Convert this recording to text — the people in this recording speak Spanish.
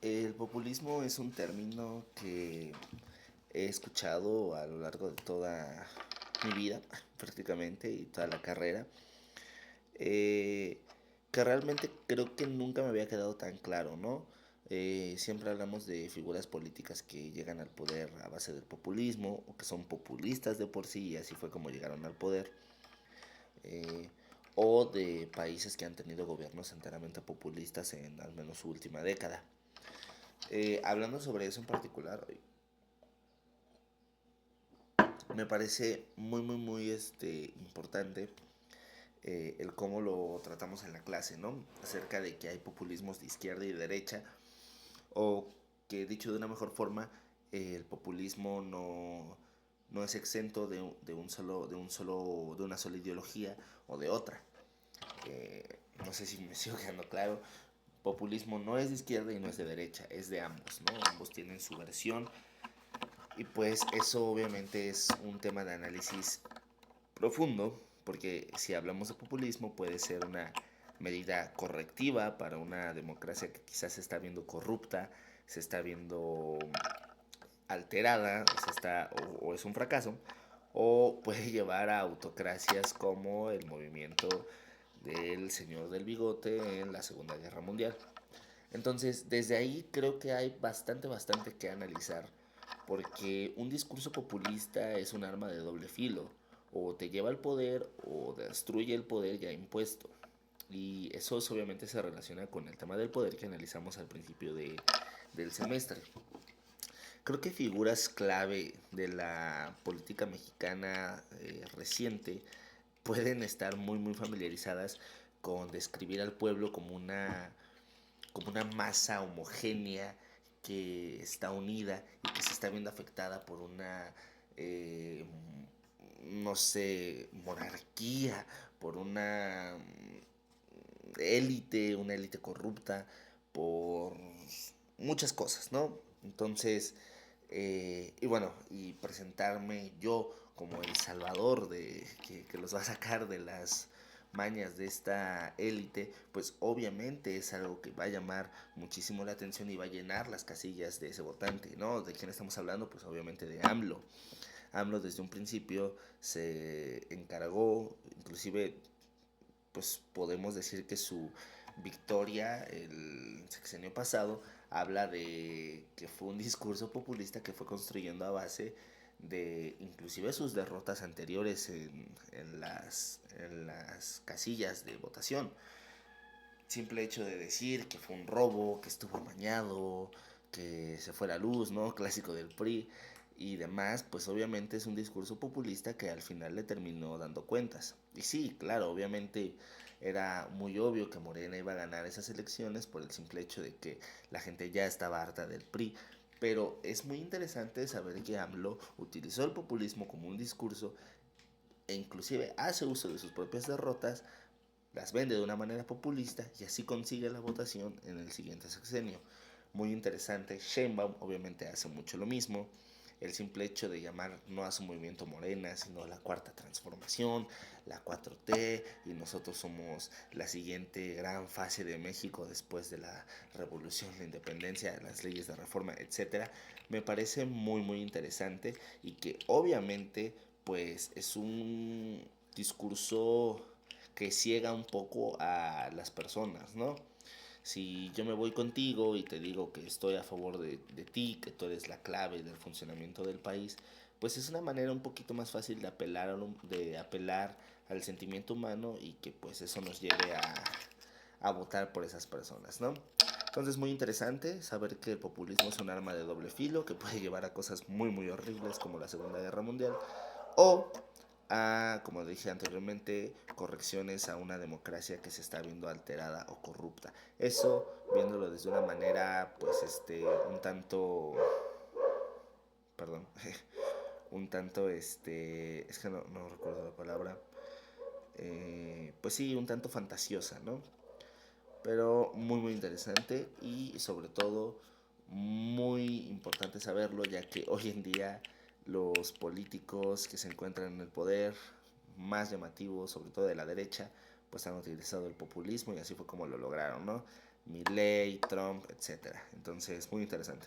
El populismo es un término que he escuchado a lo largo de toda mi vida, prácticamente, y toda la carrera, eh, que realmente creo que nunca me había quedado tan claro, ¿no? Siempre hablamos de figuras políticas que llegan al poder a base del populismo o que son populistas de por sí y así fue como llegaron al poder, eh, o de países que han tenido gobiernos enteramente populistas en al menos su última década. Hablando sobre eso en particular, me parece muy importante el cómo lo tratamos en la clase, ¿no? Acerca de que hay populismos de izquierda y derecha, o que dicho de una mejor forma, el populismo no es exento de una sola ideología o de otra. No sé si me sigo quedando claro. Populismo no es de izquierda y no es de derecha, es de ambos, ¿no? Ambos tienen su versión y pues eso obviamente es un tema de análisis profundo, porque si hablamos de populismo puede ser una medida correctiva para una democracia que quizás se está viendo corrupta, se está viendo alterada, o es un fracaso, o puede llevar a autocracias como el movimiento del señor del bigote en la Segunda Guerra Mundial. Entonces, desde ahí creo que hay bastante que analizar, porque un discurso populista es un arma de doble filo, o te lleva al poder o destruye el poder ya impuesto. Y eso obviamente se relaciona con el tema del poder que analizamos al principio del semestre. Creo que figuras clave de la política mexicana reciente pueden estar muy familiarizadas con describir al pueblo como una masa homogénea que está unida y que se está viendo afectada por una, eh, no sé, monarquía, por una élite corrupta, por muchas cosas, ¿no? Entonces, y bueno, y presentarme yo como el salvador que los va a sacar de las mañas de esta élite, pues obviamente es algo que va a llamar muchísimo la atención y va a llenar las casillas de ese votante, ¿no? ¿De quién estamos hablando? Pues obviamente de AMLO. AMLO desde un principio se encargó, inclusive pues podemos decir que su victoria el sexenio pasado habla de que fue un discurso populista que fue construyendo a base de inclusive sus derrotas anteriores en las casillas de votación. Simple hecho de decir que fue un robo, que estuvo amañado, que se fue la luz, ¿no? Clásico del PRI y demás, pues obviamente es un discurso populista que al final le terminó dando cuentas. Y sí, claro, obviamente era muy obvio que Morena iba a ganar esas elecciones por el simple hecho de que la gente ya estaba harta del PRI. Pero es muy interesante saber que AMLO utilizó el populismo como un discurso e inclusive hace uso de sus propias derrotas, las vende de una manera populista y así consigue la votación en el siguiente sexenio. Muy interesante. Sheinbaum obviamente hace mucho lo mismo. El simple hecho de llamar no a su movimiento Morena, sino la cuarta transformación, la 4T, y nosotros somos la siguiente gran fase de México después de la revolución, la independencia, las leyes de reforma, etcétera, me parece muy interesante y que obviamente pues es un discurso que ciega un poco a las personas, ¿no? Si yo me voy contigo y te digo que estoy a favor de ti, que tú eres la clave del funcionamiento del país, pues es una manera un poquito más fácil de apelar al sentimiento humano y que pues eso nos lleve a votar por esas personas, ¿no? Entonces muy interesante saber que el populismo es un arma de doble filo que puede llevar a cosas muy horribles como la Segunda Guerra Mundial o a, como dije anteriormente, correcciones a una democracia que se está viendo alterada o corrupta. Eso viéndolo desde una manera, pues, un tanto, perdón, un tanto, es que no recuerdo la palabra, pues sí, un tanto fantasiosa, ¿no? Pero muy interesante y sobre todo muy importante saberlo ya que hoy en día los políticos que se encuentran en el poder más llamativos, sobre todo de la derecha, pues han utilizado el populismo y así fue como lo lograron, ¿no? Milley, Trump, etcétera. Entonces, muy interesante.